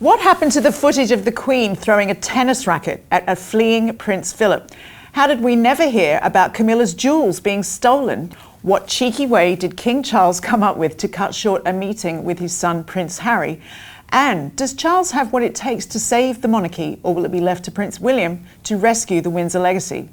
What happened to the footage of the Queen throwing a tennis racket at a fleeing Prince Philip? How did we never hear about Camilla's jewels being stolen? What cheeky way did King Charles come up with to cut short a meeting with his son Prince Harry? And does Charles have what it takes to save the monarchy, or will it be left to Prince William to rescue the Windsor Legacy?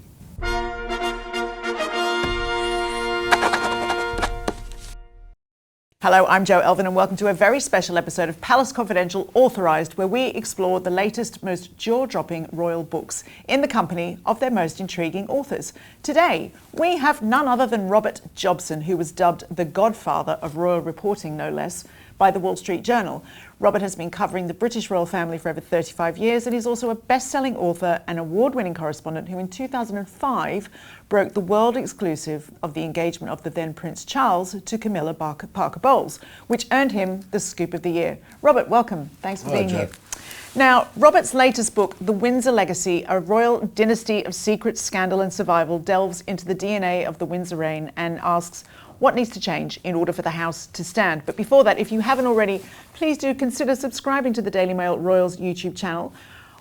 Hello, I'm Jo Elvin and welcome to a very special episode of Palace Confidential Authorised, where we explore the latest, most jaw-dropping royal books in the company of their most intriguing authors. Today, we have none other than Robert Jobson, who was dubbed the Godfather of Royal Reporting, no less, by the Wall Street Journal. Robert has been covering the British royal family for over 35 years and he's also a best-selling author and award-winning correspondent who in 2005 broke the world exclusive of the engagement of the then Prince Charles to Camilla Parker-Bowles, which earned him the Scoop of the Year. Robert, welcome. Thanks for being here. Now, Robert's latest book, The Windsor Legacy, A Royal Dynasty of Secret Scandal and Survival, delves into the DNA of the Windsor reign and asks what needs to change in order for the house to stand. But before that, if you haven't already, please do consider subscribing to the Daily Mail Royals YouTube channel.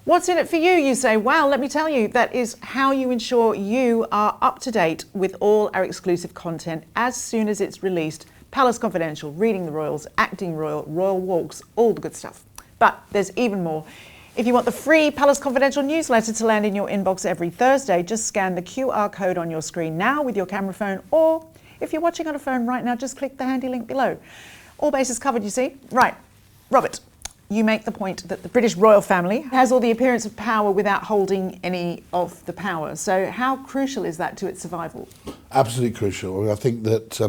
What's in it for you, you say? Well, let me tell you, that is how you ensure you are up to date with all our exclusive content as soon as it's released. Palace Confidential, Reading the Royals, Acting Royal, Royal Walks, all the good stuff. But there's even more. If you want the free Palace Confidential newsletter to land in your inbox every Thursday, just scan the QR code on your screen now with your camera phone, or if you're watching on a phone right now, just click the handy link below. All bases covered, you see. Right, Robert, you make the point that the British royal family has all the appearance of power without holding any of the power. So how crucial is that to its survival? Absolutely crucial. I think that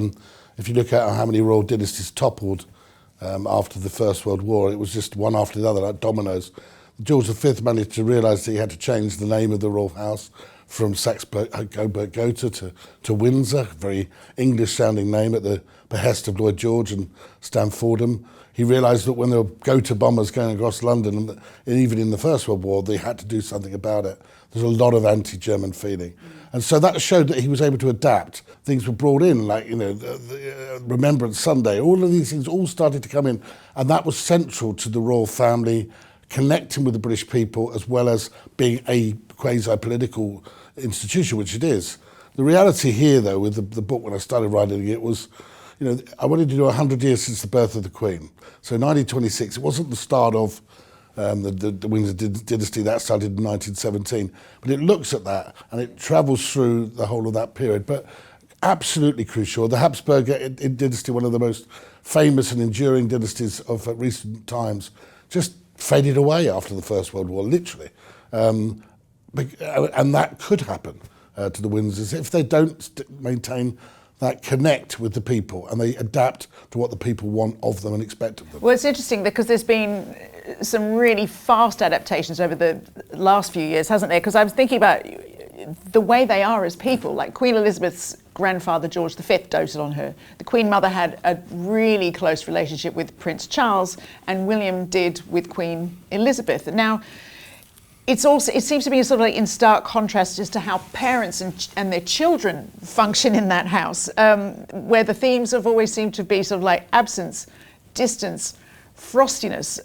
if you look at how many royal dynasties toppled after the First World War, it was just one after the other, like dominoes. George V managed to realise that he had to change the name of the royal house from Saxe-Coburg-Gotha to Windsor, very English-sounding name at the behest of Lloyd George and Stan Fordham. He realised that when there were Gotha bombers going across London, and even in the First World War, they had to do something about it. There's a lot of anti-German feeling. And so that showed that he was able to adapt. Things were brought in, like, the Remembrance Sunday. All of these things all started to come in. And that was central to the royal family, connecting with the British people, as well as being a quasi-political institution, which it is. The reality here, though, with the book, when I started writing it, was, I wanted to do 100 years since the birth of the Queen. So 1926, it wasn't the start of the Windsor dynasty. That started in 1917. But it looks at that, and it travels through the whole of that period. But absolutely crucial. The Habsburg dynasty, one of the most famous and enduring dynasties of recent times, just faded away after the First World War, literally. And that could happen to the Windsors if they don't maintain that connect with the people and they adapt to what the people want of them and expect of them. Well, it's interesting because there's been some really fast adaptations over the last few years, hasn't there? Because I was thinking about the way they are as people. Like Queen Elizabeth's grandfather, George V, doted on her. The Queen Mother had a really close relationship with Prince Charles, and William did with Queen Elizabeth. Now, it seems to be sort of like in stark contrast as to how parents and their children function in that house, where the themes have always seemed to be sort of like absence, distance, frostiness.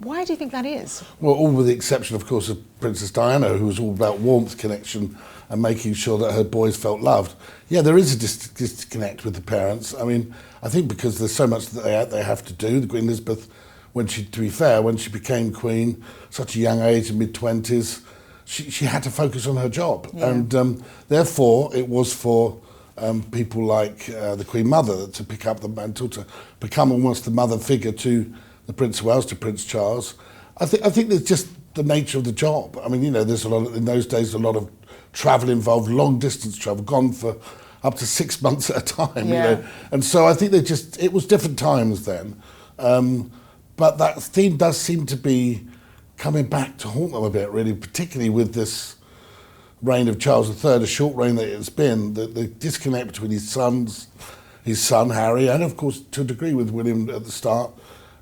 Why do you think that is? Well, all with the exception, of course, of Princess Diana, who was all about warmth, connection, and making sure that her boys felt loved. Yeah, there is a disconnect with the parents. I mean, I think because there's so much that they have to do. The Queen Elizabeth, to be fair, when she became queen, such a young age, mid-20s, she had to focus on her job. Yeah. And therefore, it was for people like the Queen Mother to pick up the mantle, to become almost the mother figure to the Prince of Wales, to Prince Charles. I think there's just the nature of the job. I mean, there's in those days, a lot of travel involved, long distance travel, gone for up to 6 months at a time, yeah. And so I think it was different times then. But that theme does seem to be coming back to haunt them a bit, really, particularly with this reign of Charles III, a short reign that it's been, the disconnect between his son Harry, and of course to a degree with William at the start,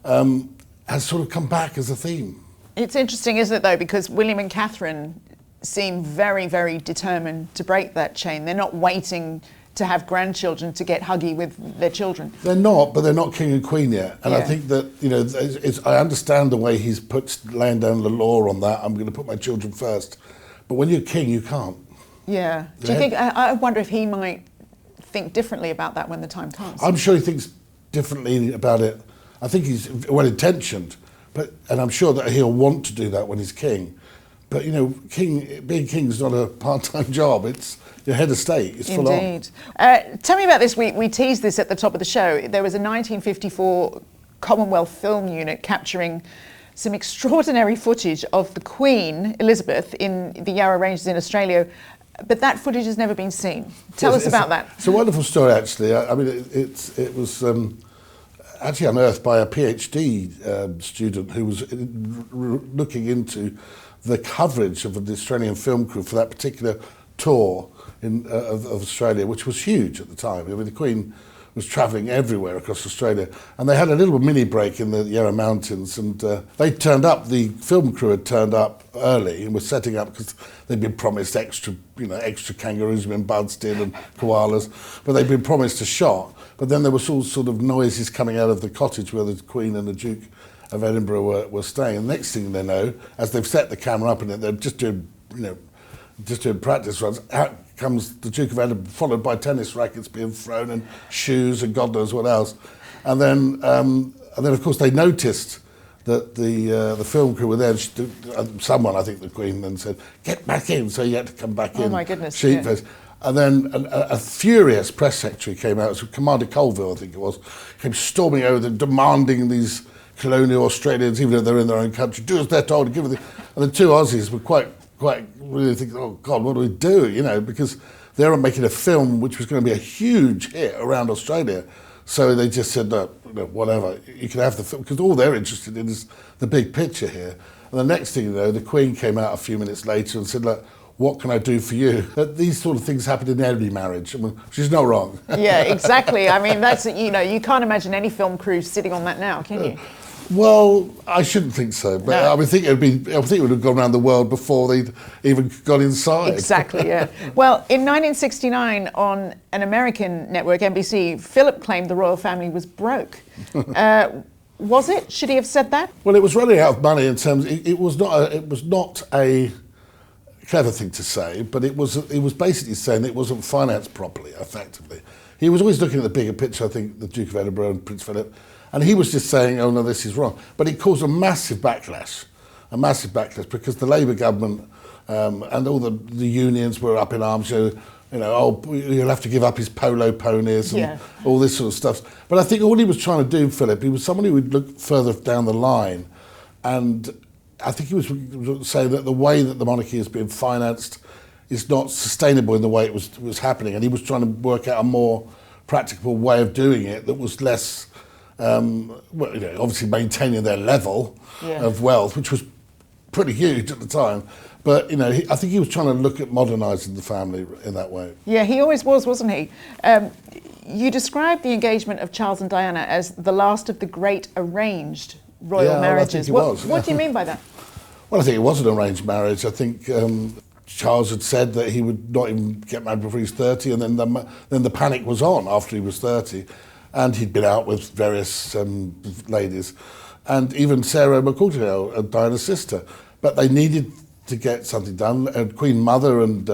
has sort of come back as a theme. It's interesting, isn't it, though, because William and Catherine seem very, very determined to break that chain. They're not waiting to have grandchildren to get huggy with their children. They're not, but they're not king and queen yet. And I Yeah. think that, I understand the way he's laying down the law on that. I'm going to put my children first. But when you're king, you can't. Yeah. Do you think, I wonder if he might think differently about that when the time comes? I'm sure he thinks differently about it. I think he's well-intentioned, and I'm sure that he'll want to do that when he's king. But, being king is not a part-time job. It's your head of state. It's full on. Indeed. Tell me about this. We teased this at the top of the show. There was a 1954 Commonwealth Film Unit capturing some extraordinary footage of the Queen, Elizabeth, in the Yarra Ranges in Australia. But that footage has never been seen. Tell us about that. It's a wonderful story, actually. I mean, it was actually unearthed by a PhD student who was looking into the coverage of the Australian film crew for that particular tour of Australia, which was huge at the time. I mean, the Queen was travelling everywhere across Australia, and they had a little mini break in the Yarra Mountains, and they turned up. The film crew had turned up early and were setting up because they'd been promised extra kangaroos had been buzzed in and koalas, but they'd been promised a shot. But then there was all sort of noises coming out of the cottage where the Queen and the Duke of Edinburgh were staying. And the next thing they know, as they've set the camera up in it, they're just doing practice runs. Out comes the Duke of Edinburgh, followed by tennis rackets being thrown and shoes and God knows what else. And then of course they noticed that the film crew were there. Someone, I think the Queen, then said, "Get back in." So he had to come back in. Oh my goodness! Sheepface. Yeah. And then a furious press secretary came out. So Commander Colville, I think it was, came storming over them, demanding these colonial Australians, even though they're in their own country, do as they're told. And the two Aussies were quite really thinking, oh God, what do we do? Because they were making a film which was going to be a huge hit around Australia. So they just said, no, whatever, you can have the film, because all they're interested in is the big picture here. And the next thing you know, the Queen came out a few minutes later and said, look, what can I do for you? These sort of things happen in every marriage. I mean, she's not wrong. Yeah, exactly. I mean, that's, you can't imagine any film crew sitting on that now, can you? Well, I shouldn't think so, but no. I think it would have gone around the world before they'd even got inside. Exactly, yeah. Well, in 1969, on an American network, NBC, Philip claimed the royal family was broke. Was it? Should he have said that? Well, it was running out of money in terms. It was not a clever thing to say, but it was basically saying it wasn't financed properly, effectively. He was always looking at the bigger picture. I think the Duke of Edinburgh and Prince Philip. And he was just saying, oh no, this is wrong. But it caused a massive backlash because the Labour government and all the unions were up in arms, you'll have to give up his polo ponies and all this sort of stuff. But I think all he was trying to do, Philip, he was someone who would look further down the line. And I think he was saying that the way that the monarchy has been financed is not sustainable in the way it was happening. And he was trying to work out a more practical way of doing it that was less... obviously maintaining their level of wealth, which was pretty huge at the time. But, I think he was trying to look at modernising the family in that way. Yeah, he always was, wasn't he? You described the engagement of Charles and Diana as the last of the great arranged royal marriages. What do you mean by that? Well, I think it was an arranged marriage. I think Charles had said that he would not even get married before he was 30, and then the panic was on after he was 30. And he'd been out with various ladies, and even Sarah McCourtney, Diana's sister. But they needed to get something done. And Queen Mother and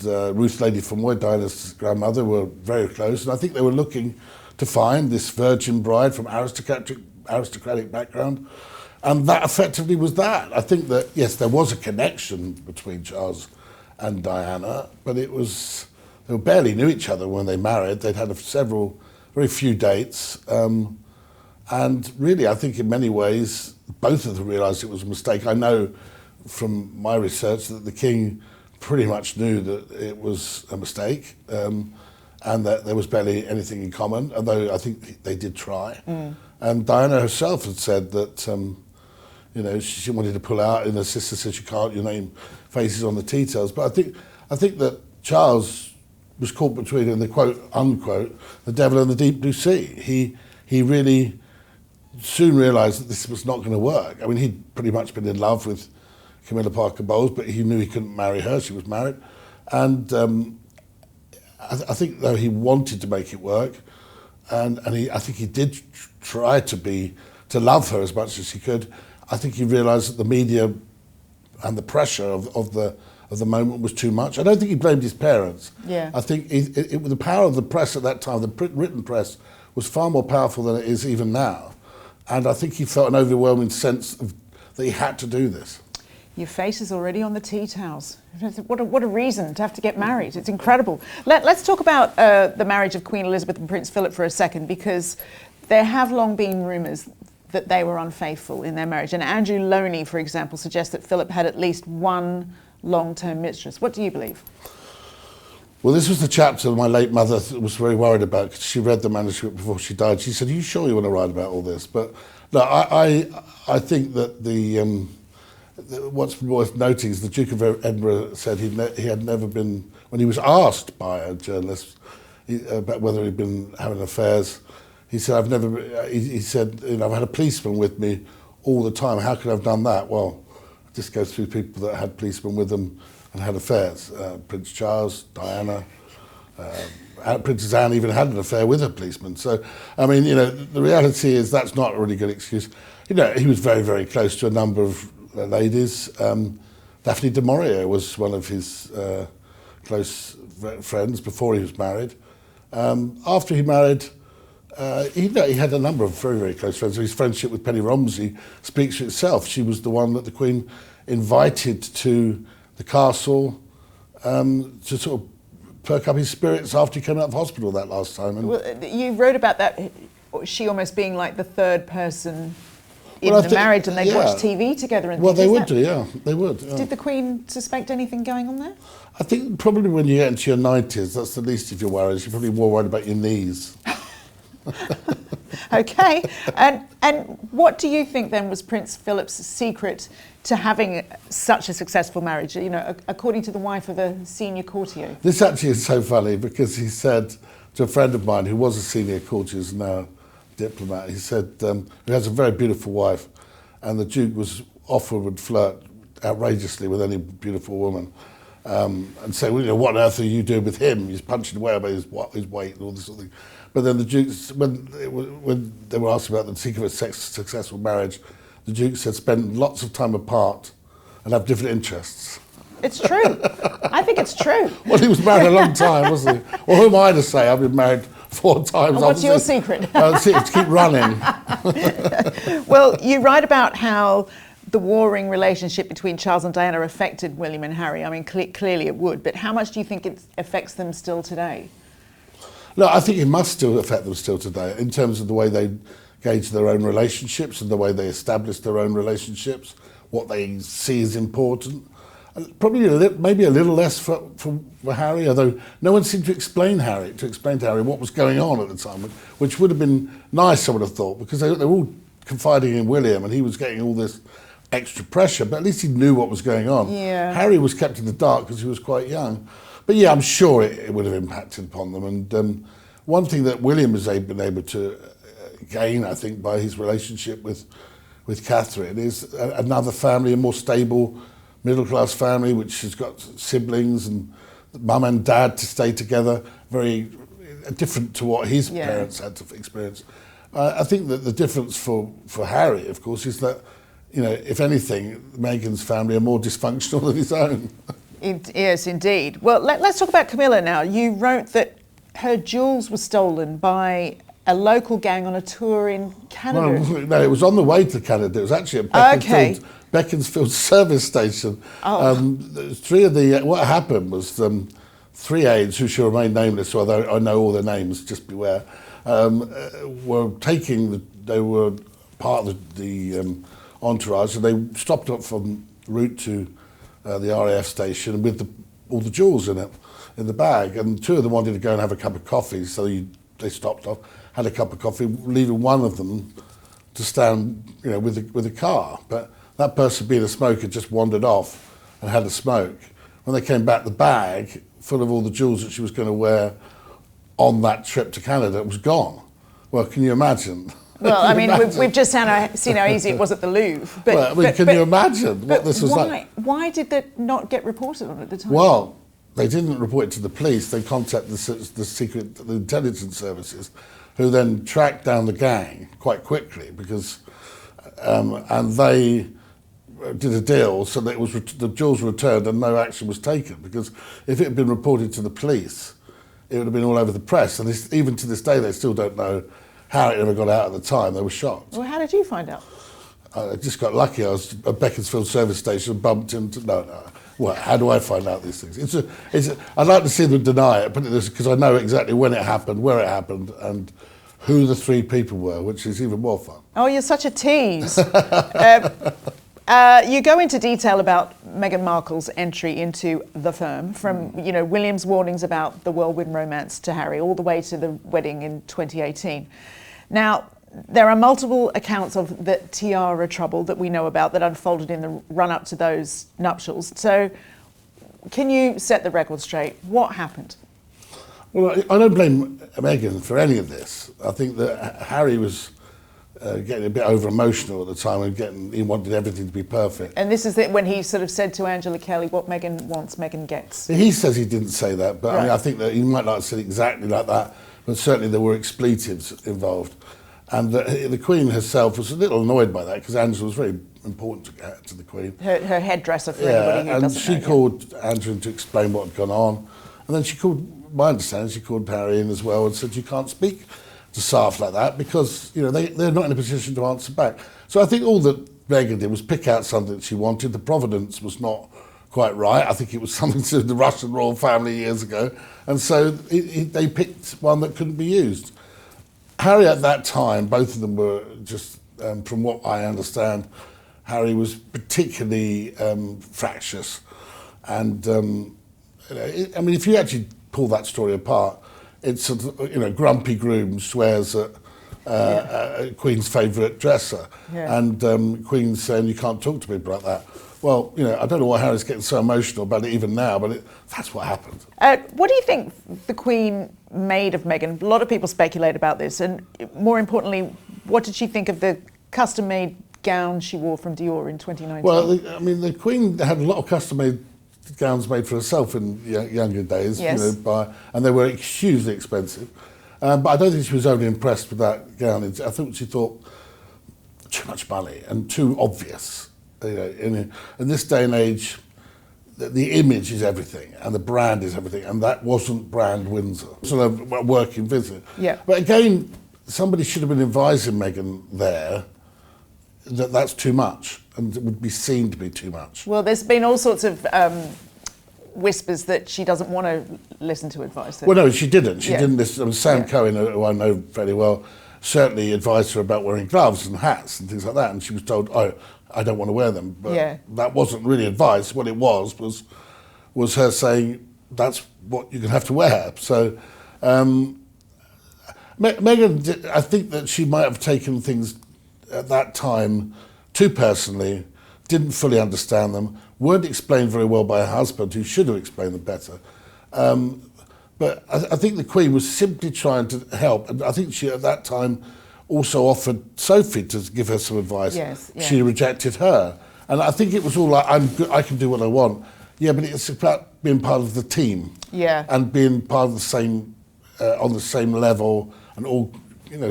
Ruth Lady Fermoy, Diana's grandmother, were very close. And I think they were looking to find this virgin bride from aristocratic background. And that effectively was that. I think that, yes, there was a connection between Charles and Diana, but it was... They barely knew each other when they married. They'd had very few dates. And really, I think in many ways, both of them realised it was a mistake. I know from my research that the King pretty much knew that it was a mistake and that there was barely anything in common, although I think they did try. And Diana herself had said that, she wanted to pull out, and her sister said she can't, your name faces on the tea towels. But I think that Charles was caught between, in the quote unquote, the devil and the deep blue sea. He really soon realised that this was not going to work. I mean, he'd pretty much been in love with Camilla Parker-Bowles, but he knew he couldn't marry her. She was married, and I think though he wanted to make it work, and I think he did try to love her as much as he could. I think he realised that the media and the pressure of the moment was too much. I don't think he blamed his parents. Yeah. I think the power of the press at that time, the written press, was far more powerful than it is even now. And I think he felt an overwhelming sense that he had to do this. Your face is already on the tea towels. What a reason to have to get married. It's incredible. Let's talk about the marriage of Queen Elizabeth and Prince Philip for a second, because there have long been rumours that they were unfaithful in their marriage. And Andrew Loney, for example, suggests that Philip had at least one long-term mistress. What do you believe? Well, this was the chapter my late mother was very worried about, because she read the manuscript before she died. She said, "Are you sure you want to write about all this?" But no, I think that what's worth noting is the Duke of Edinburgh said he had never been, when he was asked by a journalist about whether he'd been having affairs, he said, he said, I've had a policeman with me all the time. How could I have done that? Well, this goes through people that had policemen with them and had affairs. Prince Charles, Diana, Princess Anne even had an affair with a policeman. So, I mean, the reality is that's not a really good excuse. He was very, very close to a number of ladies. Daphne du Maurier was one of his close friends before he was married. After he married, he had a number of very, very close friends. His friendship with Penny Romsey speaks for itself. She was the one that the Queen invited to the castle to sort of perk up his spirits after he came out of hospital that last time. And well, you wrote about that, she almost being like the third person in the marriage, and they'd watch TV together and well, things. They would do, yeah, they would. Yeah. Did the Queen suspect anything going on there? I think probably when you get into your 90s, that's the least of your worries. You're probably more worried about your knees. Okay, and what do you think then was Prince Philip's secret to having such a successful marriage, according to the wife of a senior courtier? This actually is so funny, because he said to a friend of mine who was a senior courtier, who's now a diplomat, he said, he has a very beautiful wife, and the Duke would flirt outrageously with any beautiful woman, and say, well, what on earth are you doing with him? He's punching away about his weight and all this sort of thing. But then the Duke, when they were asked about the secret of successful marriage, the Duke said spend lots of time apart and have different interests. It's true. I think it's true. Well, he was married a long time, wasn't he? Well, who am I to say? I've been married 4 times. And what's your secret? To keep running. Well, you write about how the warring relationship between Charles and Diana affected William and Harry. I mean, clearly it would, but how much do you think it affects them still today? No, I think it must still affect them still today, in terms of the way they gauge their own relationships and the way they establish their own relationships, what they see as important. Probably maybe a little less for Harry, although no one seemed to explain to Harry what was going on at the time, which would have been nice, I would have thought, because they were all confiding in William and he was getting all this extra pressure, but at least he knew what was going on. Yeah. Harry was kept in the dark because he was quite young. But yeah, I'm sure it would have impacted upon them. And one thing that William has been able to gain, I think, by his relationship with Catherine is another family, a more stable middle-class family, which has got siblings and mum and dad to stay together, very different to what his parents had to experience. I think that the difference for Harry, of course, is that, if anything, Meghan's family are more dysfunctional than his own. Yes, indeed. Well, let's talk about Camilla now. You wrote that her jewels were stolen by a local gang on a tour in Canada. Well, no, it was on the way to Canada. It was actually at Beaconsfield service station. Oh. What happened was 3 aides, who shall remain nameless, although I know all their names, just beware, were they were part of the entourage, and they stopped up en route to the RAF station with all the jewels in the bag, and 2 of them wanted to go and have a cup of coffee, so they stopped off, had a cup of coffee, leaving one of them to stand, with a car. But that person, being a smoker, just wandered off and had a smoke. When they came back, the bag full of all the jewels that she was going to wear on that trip to Canada was gone. Well, can you imagine? Well, I mean, we've just seen how easy it was at the Louvre. But, can you imagine what this was like? Why did that not get reported on at the time? Well, they didn't report it to the police. They contacted the intelligence services, who then tracked down the gang quite quickly because, and they did a deal so that the jewels were returned and no action was taken, because if it had been reported to the police, it would have been all over the press. And even to this day, they still don't know how it ever got out at the time. They were shocked. Well, how did you find out? I just got lucky. I was at Beaconsfield service station and bumped into... No. Well, how do I find out these things? I'd like to see them deny it, because I know exactly when it happened, where it happened, and who the three people were, which is even more fun. Oh, you're such a tease. You go into detail about Meghan Markle's entry into the firm, from William's warnings about the whirlwind romance to Harry, all the way to the wedding in 2018. Now, there are multiple accounts of the tiara trouble that we know about that unfolded in the run-up to those nuptials. So, can you set the record straight? What happened? Well, I don't blame Meghan for any of this. I think that Harry was getting a bit over-emotional at the time and he wanted everything to be perfect. And this is when he sort of said to Angela Kelly, what Meghan wants, Meghan gets. He says he didn't say that, but right. I think that he might not have said exactly like that, but certainly there were expletives involved. And the Queen herself was a little annoyed by that, because Angela was very important to the Queen. Her hairdresser, for anybody who doesn't know. And she called Angela to explain what had gone on. And then she called, my understanding, she called Harry in as well and said, you can't speak to staff like that, because they're not in a position to answer back. So I think all that Meghan did was pick out something that she wanted. The provenance was not quite right. I think it was something to do with the Russian royal family years ago. And so they picked one that couldn't be used. Harry at that time, both of them were just, from what I understand, Harry was particularly fractious. And, if you actually pull that story apart, it's, grumpy groom swears at Queen's favourite dresser. Yeah. And Queen's saying, you can't talk to people like that. Well, I don't know why Harry's getting so emotional about it even now, but that's what happened. What do you think the Queen made of Meghan? A lot of people speculate about this, and more importantly, what did she think of the custom-made gown she wore from Dior in 2019? Well, the Queen had a lot of custom-made gowns made for herself in younger days, yes. And they were hugely expensive. But I don't think she was overly impressed with that gown. I think she thought too much money and too obvious. In this day and age, the image is everything and the brand is everything, and that wasn't brand Windsor. Sort of a working visit. Yeah. But again, somebody should have been advising Meghan there that that's too much and it would be seen to be too much. Well, there's been all sorts of whispers that she doesn't want to listen to advice. Well, no, she didn't. She didn't listen. Sam Yeah. Cohen, who I know fairly well, certainly advised her about wearing gloves and hats and things like that, and she was told, oh, I don't want to wear them. But that wasn't really advice. What it was her saying, that's what you're going to have to wear. So Meghan, I think that she might have taken things at that time too personally, didn't fully understand them, weren't explained very well by her husband, who should have explained them better. But I think the Queen was simply trying to help, and I think she, at that time, also offered Sophie to give her some advice. Yes, yeah. She rejected her. And I think it was all like, I'm good, I can do what I want. Yeah, but it's about being part of the team. Yeah. And being part of the same, on the same level, and all,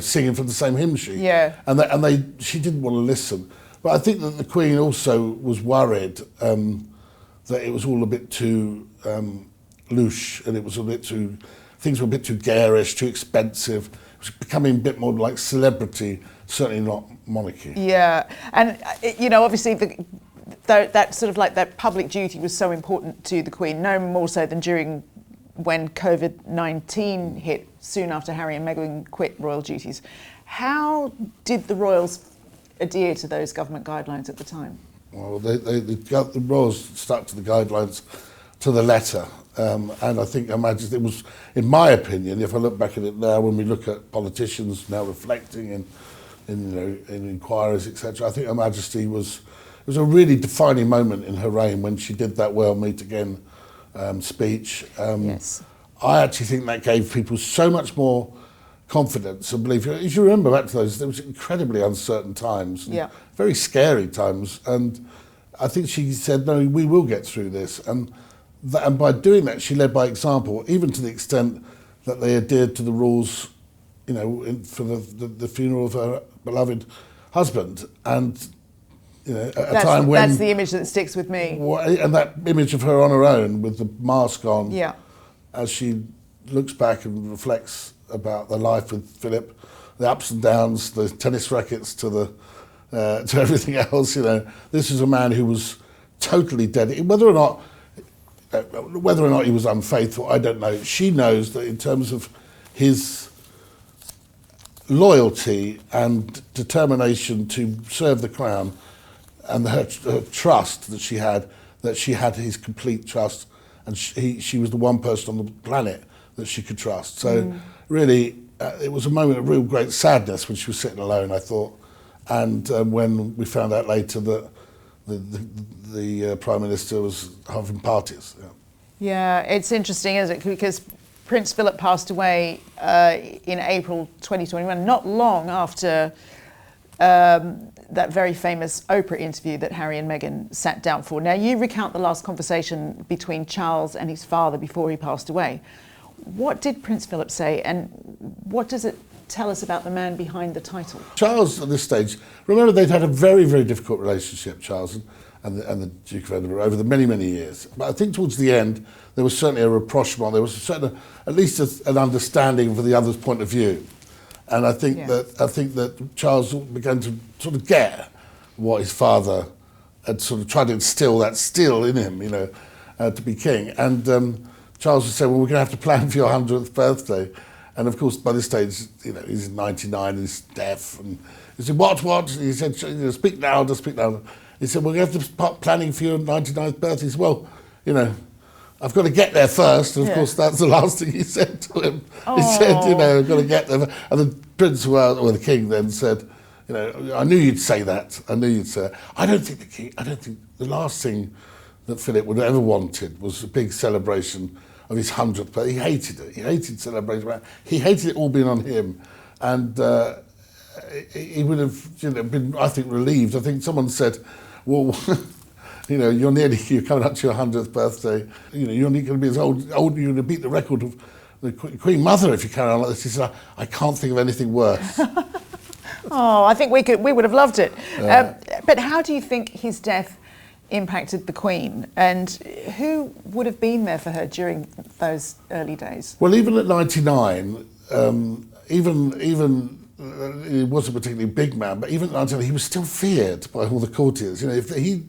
singing from the same hymn sheet. Yeah. And she didn't want to listen. But I think that the Queen also was worried that it was all a bit too louche, and it was a bit too, things were a bit too garish, too expensive. It was becoming a bit more like celebrity, certainly not monarchy. Yeah, and obviously that sort of like that public duty was so important to the Queen, no more so than during when COVID-19 hit soon after Harry and Meghan quit royal duties. How did the royals adhere to those government guidelines at the time? Well, the royals stuck to the guidelines to the letter. And I think Her Majesty, it was, in my opinion, if I look back at it now, when we look at politicians now reflecting in inquiries, etc., I think Her Majesty was a really defining moment in her reign when she did that "We'll meet again" speech. Yes. I actually think that gave people so much more confidence and belief. As you remember back to those, there was incredibly uncertain times, very scary times, and I think she said, "No, we will get through this." And and by doing that, she led by example, even to the extent that they adhered to the rules, for the funeral of her beloved husband. And at a time when that's the image that sticks with me. And that image of her on her own with the mask on, yeah, as she looks back and reflects about the life with Philip, the ups and downs, the tennis rackets to everything else. This is a man who was totally dedicated. Whether or not he was unfaithful, I don't know. She knows that in terms of his loyalty and determination to serve the crown, and her trust that she had his complete trust, and she was the one person on the planet that she could trust. So really, it was a moment of real great sadness when she was sitting alone, I thought, and when we found out later that the Prime Minister was having parties. Yeah, it's interesting, isn't it? Because Prince Philip passed away in April 2021, not long after that very famous Oprah interview that Harry and Meghan sat down for. Now, you recount the last conversation between Charles and his father before he passed away. What did Prince Philip say, and what does it tell us about the man behind the title? Charles, at this stage, remember they'd had a very, very difficult relationship, Charles and the Duke of Edinburgh, over the many, many years. But I think towards the end, there was certainly a rapprochement. There was at least an understanding for the other's point of view. And I think that Charles began to sort of get what his father had sort of tried to instill that still in him, to be king. And Charles would say, well, we're going to have to plan for your 100th birthday. And of course, by this stage, he's 99 and he's deaf. And he said, what? He said, speak louder, speak louder. He said, we're going to have to start planning for your 99th birthday. He said, well, I've got to get there first. And of course, that's the last thing he said to him. Oh. He said, I've got to get there. And the prince, or the king, then said, I knew you'd say that. I don't think the last thing that Philip would have ever wanted was a big celebration of his 100th birthday. He hated it. He hated celebration. He hated it all being on him. And he would have been, I think, relieved. I think someone said, well, you're coming up to your 100th birthday. You're only going to be as old. You're going to beat the record of the Queen Mother if you carry on like this. He said, I can't think of anything worse. Oh, I think we would have loved it. But how do you think his death impacted the Queen, and who would have been there for her during those early days? Well, even at 99, even he wasn't a particularly big man, but even at 99, he was still feared by all the courtiers. If he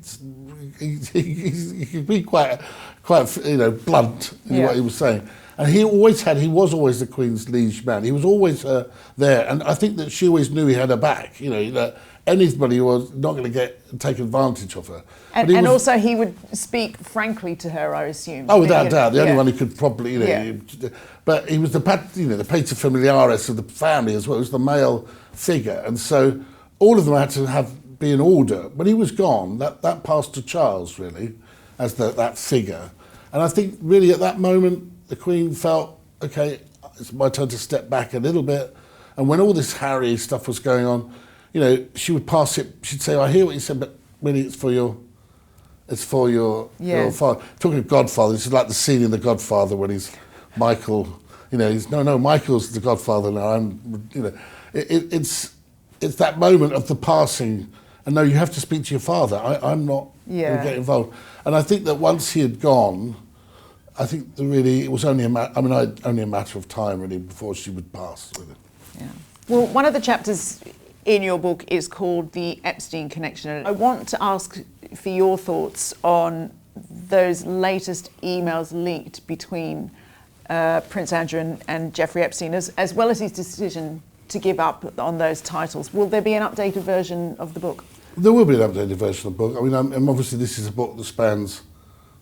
could be quite blunt in what he was saying. And he was always the Queen's liege man. He was always there. And I think that she always knew he had her back, that anybody was not going to take advantage of her. And also he would speak frankly to her, I assume. Oh, without doubt. The only one who could probably, but he was the pater familiaris of the family as well. He was the male figure. And so all of them had to be in order. When he was gone, that passed to Charles, really, as that figure. And I think really at that moment, the Queen felt, okay, it's my turn to step back a little bit. And when all this Harry stuff was going on, she would pass it. She'd say, I hear what you said, but really it's for your father. Talking of Godfather, this is like the scene in The Godfather when he's Michael, Michael's the Godfather now. It's that moment of the passing. And no, you have to speak to your father. I'm not going to get involved. And I think that once he had gone, I think it was only a matter of time really before she would pass with it. Yeah. Well, one of the chapters in your book is called The Epstein Connection. I want to ask for your thoughts on those latest emails leaked between Prince Andrew and Jeffrey Epstein, as well as his decision to give up on those titles. Will there be an updated version of the book? There will be an updated version of the book. I mean, obviously this is a book that spans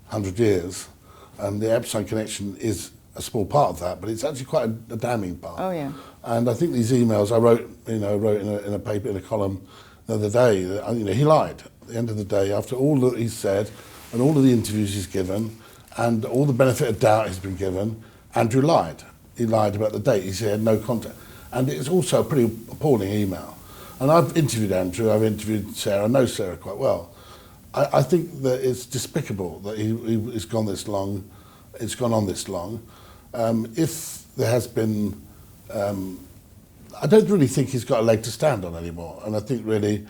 100 years, and the Epstein connection is a small part of that, but it's actually quite a damning part. Oh, yeah. And I think these emails I wrote in a paper, in a column the other day, that, he lied at the end of the day after all that he's said and all of the interviews he's given and all the benefit of doubt he's been given. Andrew lied. He lied about the date. He said he had no contact. And it's also a pretty appalling email. And I've interviewed Andrew, I've interviewed Sarah, I know Sarah quite well. I think that it's despicable that he's gone this long. It's gone on this long. If there has been, I don't really think he's got a leg to stand on anymore. And I think really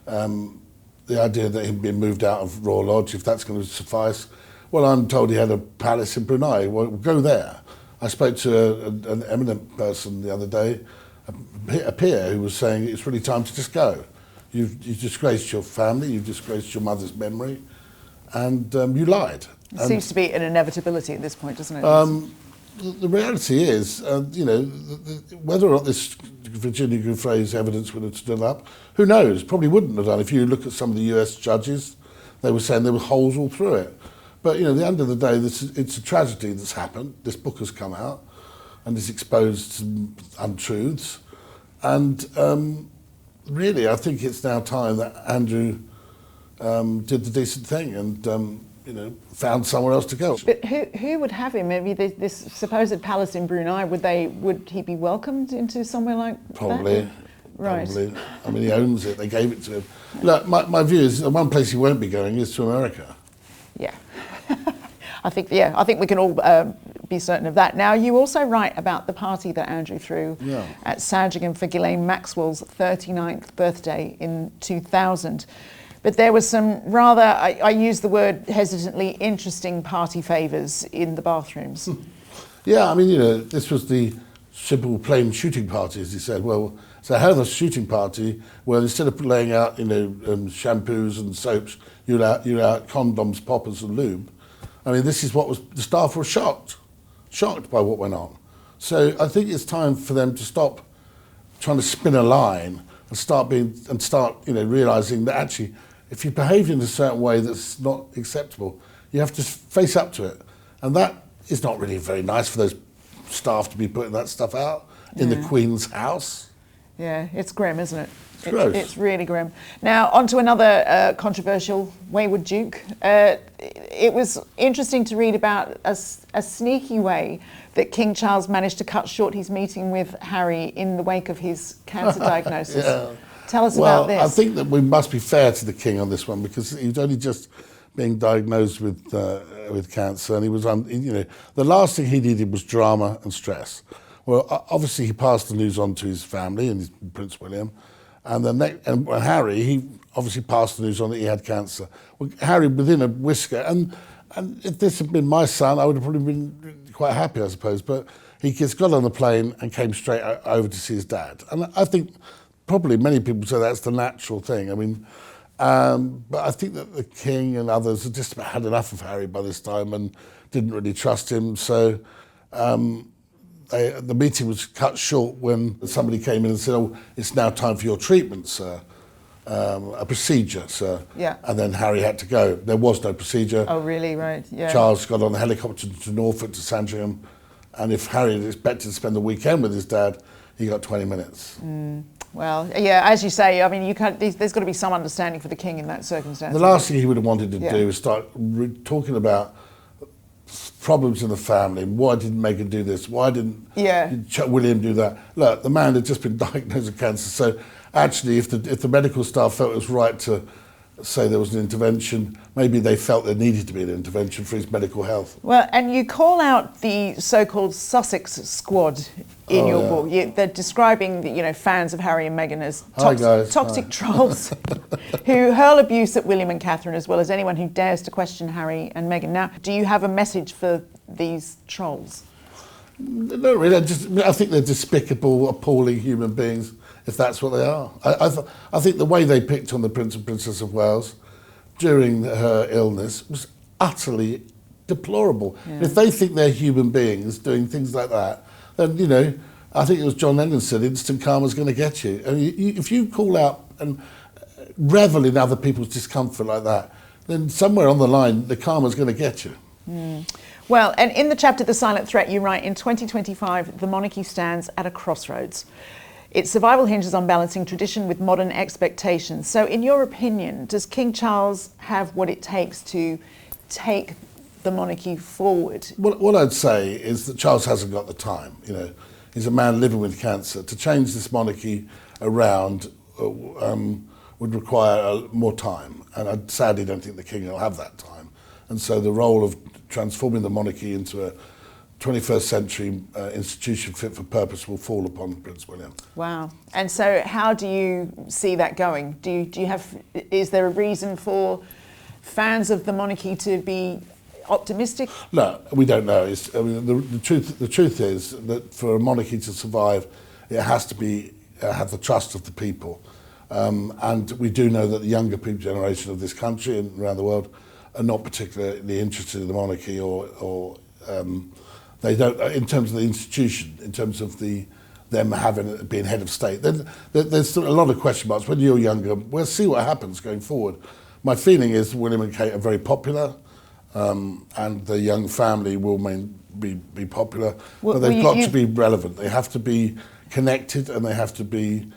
the idea that him being moved out of Royal Lodge, if that's going to suffice, well, I'm told he had a palace in Brunei. Well, go there. I spoke to an eminent person the other day, a peer, who was saying it's really time to just go. You've disgraced your family, you've disgraced your mother's memory, and you lied. It seems to be an inevitability at this point, doesn't it? The reality is, whether or not this Virginia Giuffre's evidence would have stood up, who knows? Probably wouldn't have done. If you look at some of the US judges, they were saying there were holes all through it. But, at the end of the day, it's a tragedy that's happened. This book has come out and has exposed some untruths. And really, I think it's now time that Andrew did the decent thing and, found somewhere else to go. But who would have him? Maybe this supposed palace in Brunei, would he be welcomed into somewhere like Probably. that? Right. Probably. I mean, he owns it. They gave it to him. Look, my view is the one place he won't be going is to America. Yeah. I think we can all be certain of that. Now, you also write about the party that Andrew threw at Sandringham for Ghislaine Maxwell's 39th birthday in 2000. But there was some rather, I use the word hesitantly, interesting party favours in the bathrooms. Yeah, I mean, this was the simple, plain shooting party, as he said. Well, so have a shooting party where instead of laying out, shampoos and soaps, you're out condoms, poppers and lube. I mean, this is what the staff were shocked by what went on. So I think it's time for them to stop trying to spin a line and start realising that actually, if you behave in a certain way that's not acceptable, you have to face up to it. And that is not really very nice for those staff to be putting that stuff out in the Queen's house. Yeah, it's grim, isn't it? It's gross. It's really grim. Now, on to another controversial wayward duke. It was interesting to read about a sneaky way that King Charles managed to cut short his meeting with Harry in the wake of his cancer diagnosis. Yeah. Tell us about this. Well, I think that we must be fair to the King on this one because he was only just being diagnosed with cancer, and he was the last thing he needed was drama and stress. Well, obviously he passed the news on to his family and Prince William, and Harry, he obviously passed the news on that he had cancer. Well, Harry, within a whisker, and if this had been my son, I would have probably been quite happy, I suppose. But he just got on the plane and came straight over to see his dad, and I think probably many people say that's the natural thing. I mean. But I think that the King and others had just about had enough of Harry by this time and didn't really trust him. So the meeting was cut short when somebody came in and said, "Oh, it's now time for your treatment, sir. A procedure, sir." Yeah. And then Harry had to go. There was no procedure. Oh, really? Right. Yeah. Charles got on the helicopter to Norfolk to Sandringham, and if Harry had expected to spend the weekend with his dad, he got 20 minutes. Well, yeah, as you say, I mean, there's got to be some understanding for the King in that circumstance. The last thing he would have wanted to do is start talking about problems in the family. Why didn't Meghan do this? Why didn't William do that? Look, the man had just been diagnosed with cancer. So actually, if the medical staff felt it was right to say there was an intervention, maybe they felt there needed to be an intervention for his medical health. Well, and you call out the so-called Sussex Squad in your book. They're describing the fans of Harry and Meghan as toxic trolls who hurl abuse at William and Catherine, as well as anyone who dares to question Harry and Meghan. Now, do you have a message for these trolls? No, really. I think they're despicable, appalling human beings, if that's what they are. I think the way they picked on the Prince and Princess of Wales during her illness was utterly deplorable. Yeah. If they think they're human beings doing things like that, then, I think it was John Lennon said, instant karma's going to get you. I mean, if you call out and revel in other people's discomfort like that, then somewhere on the line, the karma's going to get you. Well, and in the chapter The Silent Threat, you write, in 2025, the monarchy stands at a crossroads. Its survival hinges on balancing tradition with modern expectations. So in your opinion, does King Charles have what it takes to take the monarchy forward? What I'd say is that Charles hasn't got the time. He's a man living with cancer. To change this monarchy around would require more time, and I sadly don't think the King will have that time. And so the role of transforming the monarchy into a 21st century institution fit for purpose will fall upon Prince William. Wow. And so how do you see that going? Is there a reason for fans of the monarchy to be optimistic? No, we don't know. The truth is that for a monarchy to survive, it has to have the trust of the people. And we do know that the younger people generation of this country and around the world are not particularly interested in the monarchy or they don't, in terms of the institution, in terms of them being head of state. There's still a lot of question marks. When you're younger, we'll see what happens going forward. My feeling is William and Kate are very popular, and the young family will be popular, but they've got to be relevant. They have to be connected, and they have to be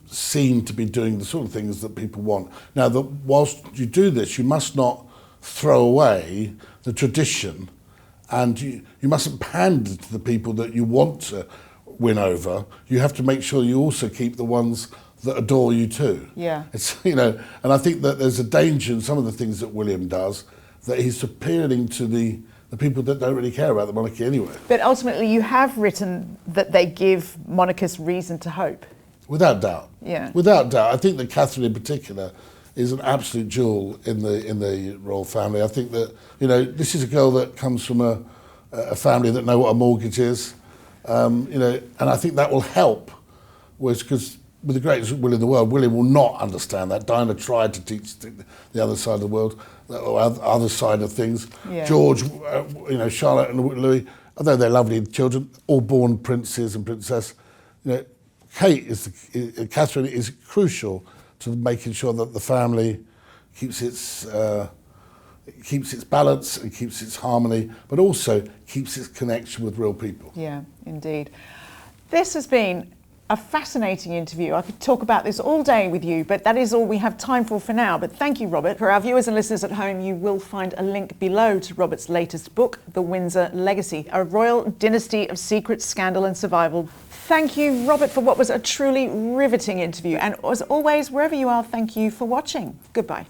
seen to be doing the sort of things that people want. Now, whilst you do this, you must not throw away the tradition, and you mustn't pander to the people that you want to win over. You have to make sure you also keep the ones that adore you too. Yeah. And I think that there's a danger in some of the things that William does, that he's appealing to the people that don't really care about the monarchy anyway. But ultimately, you have written that they give monarchists reason to hope. Without doubt. Yeah. Without doubt. I think that Catherine in particular is an absolute jewel in the royal family. I think that, this is a girl that comes from a family that know what a mortgage is, and I think that will help, because with the greatest will in the world, William will not understand that. Diana tried to teach the other side of the world, or other side of things. Yeah. George, Charlotte and Louis, although they're lovely children, all born princes and princess, Catherine is crucial to making sure that the family keeps its balance and keeps its harmony, but also keeps its connection with real people. Yeah, indeed. This has been a fascinating interview. I could talk about this all day with you, but that is all we have time for now. But thank you, Robert. For our viewers and listeners at home, you will find a link below to Robert's latest book, The Windsor Legacy, a royal dynasty of secret scandal and survival. Thank you, Robert, for what was a truly riveting interview. And as always, wherever you are, thank you for watching. Goodbye.